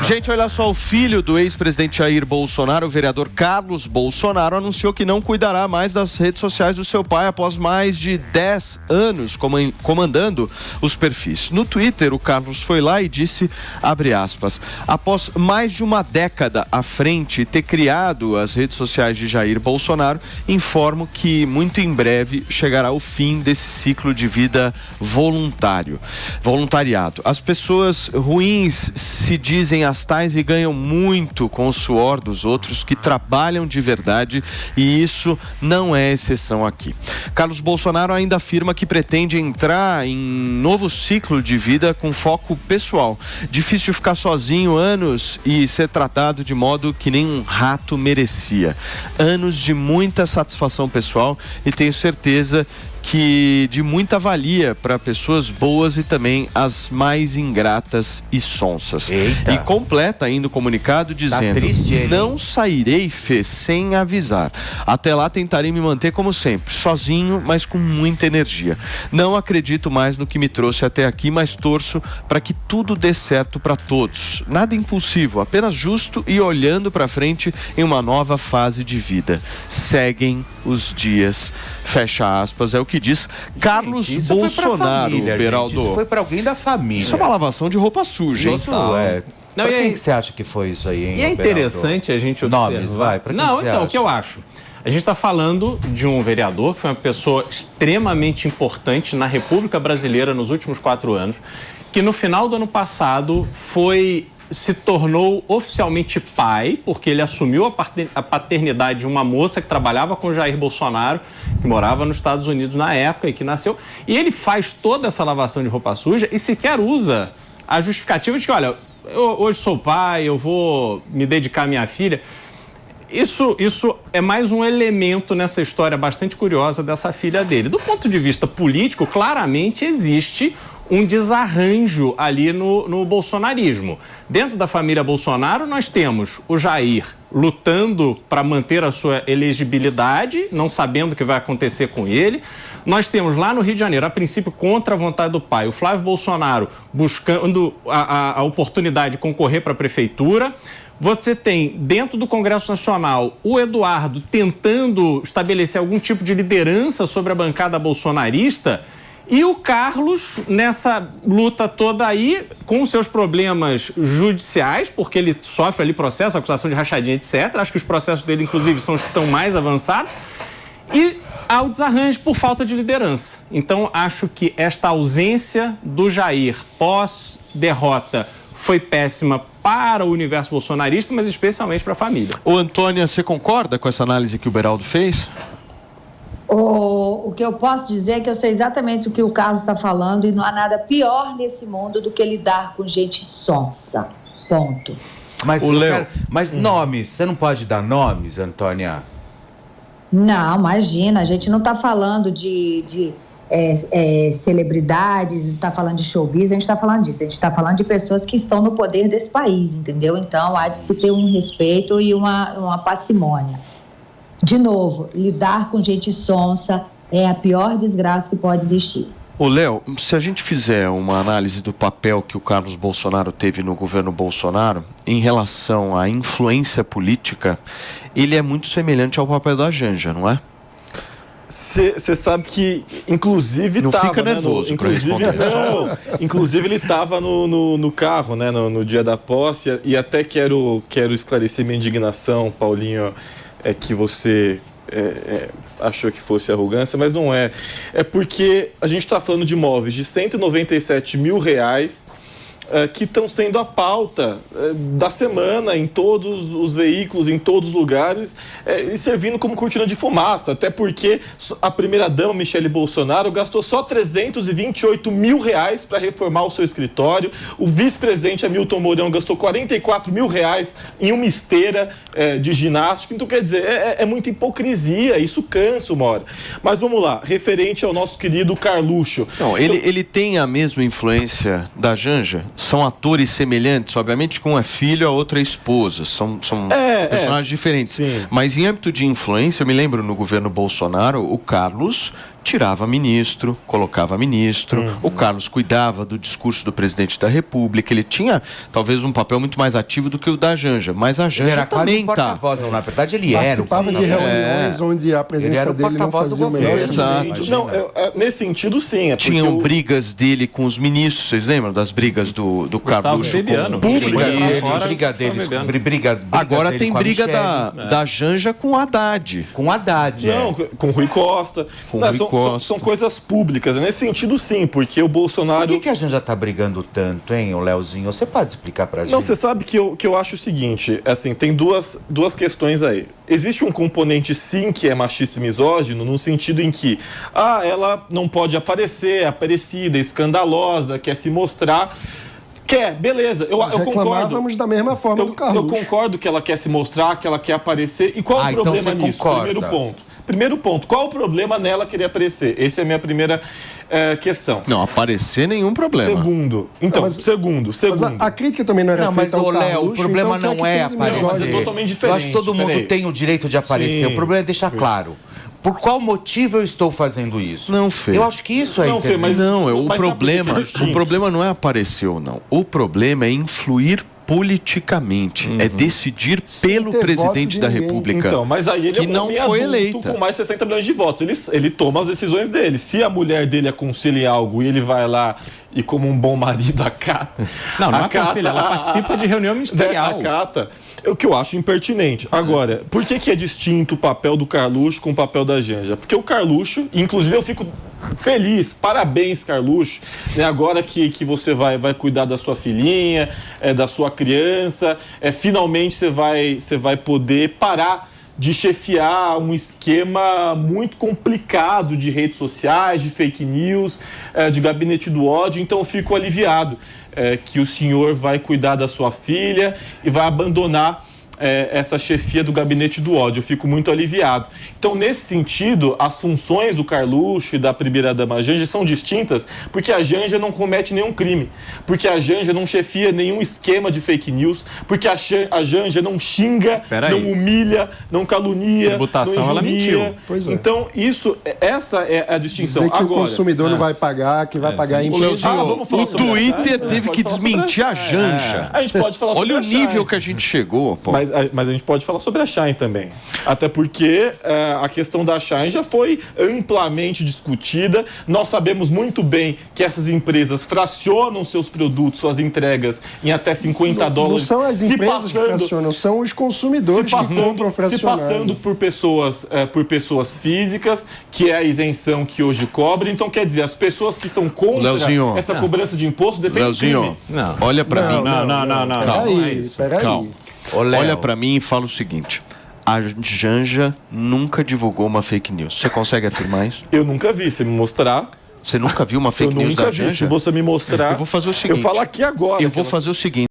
Gente, olha só, o filho do ex-presidente Jair Bolsonaro, o vereador Carlos Bolsonaro, anunciou que não cuidará mais das redes sociais do seu pai após mais de 10 anos comandando os perfis. No Twitter, o Carlos foi lá e disse, abre aspas, após mais de uma década à frente ter criado as redes sociais de Jair Bolsonaro, informo que muito em breve chegará o fim desse ciclo de vida voluntariado. As pessoas ruins se dizem as tais e ganham muito com o suor dos outros que trabalham de verdade, e isso não é exceção aqui. Carlos Bolsonaro ainda afirma que pretende entrar em novo ciclo de vida com foco pessoal. Difícil ficar sozinho anos e ser tratado de modo que nem um rato merecia. Anos de muita satisfação pessoal e tenho certeza que de muita valia para pessoas boas e também as mais ingratas e sonsas. Eita. E completa ainda o comunicado dizendo, não sairei, Fê, sem avisar. Até lá tentarei me manter como sempre, sozinho, mas com muita energia. Não acredito mais no que me trouxe até aqui, mas torço para que tudo dê certo para todos. Nada impulsivo, apenas justo e olhando para frente em uma nova fase de vida. Seguem os dias, fecha aspas, é o que diz Carlos Bolsonaro, Beraldo. Isso foi para alguém da família. Isso é uma lavação de roupa suja, hein? Isso é. Não, pra quem que você acha que foi isso aí, hein? E é interessante a gente observar. Nomes, vai, pra quem Não, que você então, acha? o que eu acho? A gente está falando de um vereador que foi uma pessoa extremamente importante na República Brasileira nos últimos 4 anos, que no final do ano passado se tornou oficialmente pai, porque ele assumiu a paternidade de uma moça que trabalhava com Jair Bolsonaro, que morava nos Estados Unidos na época e que nasceu. E ele faz toda essa lavação de roupa suja e sequer usa a justificativa de que, olha, eu hoje sou pai, eu vou me dedicar à minha filha. Isso é mais um elemento nessa história bastante curiosa dessa filha dele. Do ponto de vista político, claramente existe um desarranjo ali no bolsonarismo. Dentro da família Bolsonaro, nós temos o Jair lutando para manter a sua elegibilidade, não sabendo o que vai acontecer com ele. Nós temos lá no Rio de Janeiro, a princípio contra a vontade do pai, o Flávio Bolsonaro buscando a oportunidade de concorrer para a prefeitura. Você tem, dentro do Congresso Nacional, o Eduardo tentando estabelecer algum tipo de liderança sobre a bancada bolsonarista, e o Carlos, nessa luta toda aí, com seus problemas judiciais, porque ele sofre ali processo, acusação de rachadinha, etc. Acho que os processos dele, inclusive, são os que estão mais avançados. E há o desarranjo por falta de liderança. Então, acho que esta ausência do Jair pós-derrota foi péssima para o universo bolsonarista, mas especialmente para a família. Ô, Antônia, você concorda com essa análise que o Beraldo fez? O que eu posso dizer é que eu sei exatamente o que o Carlos está falando e não há nada pior nesse mundo do que lidar com gente sonsa. Ponto. Mas nomes, você não pode dar nomes, Antônia? Não, imagina, a gente não está falando de celebridades, não está falando de showbiz, a gente está falando disso, a gente está falando de pessoas que estão no poder desse país, entendeu? Então, há de se ter um respeito e uma parcimônia. De novo, lidar com gente sonsa é a pior desgraça que pode existir. Ô, Léo, se a gente fizer uma análise do papel que o Carlos Bolsonaro teve no governo Bolsonaro em relação à influência política, ele é muito semelhante ao papel da Janja, não é? Você sabe que, inclusive, não fica nervoso para responder. Inclusive, ele estava no carro, né, no dia da posse, e até quero esclarecer minha indignação, Paulinho, que você achou que fosse arrogância, mas não é. É porque a gente está falando de imóveis de R$197 mil que estão sendo a pauta da semana em todos os veículos, em todos os lugares, e servindo como cortina de fumaça, até porque a primeira-dama, Michele Bolsonaro, gastou só R$328 mil para reformar o seu escritório, o vice-presidente Hamilton Mourão gastou R$44 mil em uma esteira de ginástica. Então, quer dizer, é muita hipocrisia, isso cansa uma hora. Mas vamos lá, referente ao nosso querido Carluxo. Não, ele tem a mesma influência da Janja? São atores semelhantes, obviamente, com uma filha, a outra é esposa. São personagens diferentes. Sim. Mas em âmbito de influência, eu me lembro no governo Bolsonaro, o Carlos tirava ministro, colocava ministro, o Carlos cuidava do discurso do presidente da República, ele tinha talvez um papel muito mais ativo do que o da Janja, mas a Ele Janja era quase também um tá. porta-voz, não, na verdade ele era o Participava de reuniões onde a presença dele não fazia o menor sentido. Exato. Não, nesse sentido, sim. Tinham brigas dele com os ministros, vocês lembram das brigas do Carlos? Bebiano. Briga deles. Agora dele tem com a briga Michele. da Janja com o Haddad. Com o Haddad, Não, com o Rui Costa. São coisas públicas. Nesse sentido, sim, porque o Bolsonaro... Por que a Janja tá brigando tanto, hein, o Leozinho? Você pode explicar pra gente? Não, você sabe que eu acho o seguinte, assim, tem duas questões aí. Existe um componente, sim, que é machista e misógino, no sentido em que, ela não pode aparecer, é aparecida, escandalosa, quer se mostrar... beleza, eu concordo. Reclamávamos da mesma forma do Carlos. Eu concordo que ela quer se mostrar, que ela quer aparecer. E qual o problema então nisso? Concorda. Primeiro ponto, qual o problema nela querer aparecer? Essa é a minha primeira questão. Não, aparecer nenhum problema. Segundo. Mas a crítica também não era feita ao Carlos. Léo, o problema então, não é aparecer. Mas é totalmente diferente. Eu acho que todo mundo tem o direito de aparecer. Sim. O problema é deixar claro. Por qual motivo eu estou fazendo isso? Não, Fê. Eu acho que isso é Não, Fê, mas o problema não é aparecer ou não. O problema é influir politicamente, é decidir pelo ter presidente voto da de ninguém. Então, República, mas aí ele que não foi eleita. com mais 60 milhões de votos. Ele toma as decisões dele. Se a mulher dele aconselha algo e ele vai lá e, como um bom marido, acata. Não aconselha, ela participa de reunião ministerial. Acata. O que eu acho impertinente. Agora, por que é distinto o papel do Carluxo com o papel da Janja? Porque o Carluxo, inclusive eu fico feliz, parabéns, Carluxo, né, agora que você vai cuidar da sua filhinha, da sua criança, finalmente você vai poder parar de chefiar um esquema muito complicado de redes sociais, de fake news, de gabinete do ódio. Então eu fico aliviado que o senhor vai cuidar da sua filha e vai abandonar essa chefia do gabinete do ódio. Eu fico muito aliviado. Então, nesse sentido, as funções do Carluxo e da primeira-dama Janja são distintas, porque a Janja não comete nenhum crime, porque a Janja não chefia nenhum esquema de fake news, porque a Janja não xinga, não humilha, não calunia, tributação, não ela mentiu. Pois é. Então, essa é a distinção. Dizer que agora, o consumidor não vai pagar, que vai pagar imposto. O Twitter teve que desmentir a Janja. A gente pode falar sobre Olha o nível que a gente chegou, pô. Mas a gente pode falar sobre a Shine também. Até porque a questão da Shine já foi amplamente discutida. Nós sabemos muito bem que essas empresas fracionam seus produtos, suas entregas, em até $50. Não são as empresas que fracionam, são os consumidores que compram fracionado. Se passando por pessoas físicas, que é a isenção que hoje cobre. Então, quer dizer, as pessoas que são contra essa cobrança de imposto defendem crime. Olha pra mim. Peraí. Olha pra mim e fala o seguinte: a Janja nunca divulgou uma fake news. Você consegue afirmar isso? Eu nunca vi. Se me mostrar... Você nunca viu uma fake news da Janja? Se você me mostrar... Eu vou fazer o seguinte. Eu falo aqui agora. Eu vou fazer o seguinte.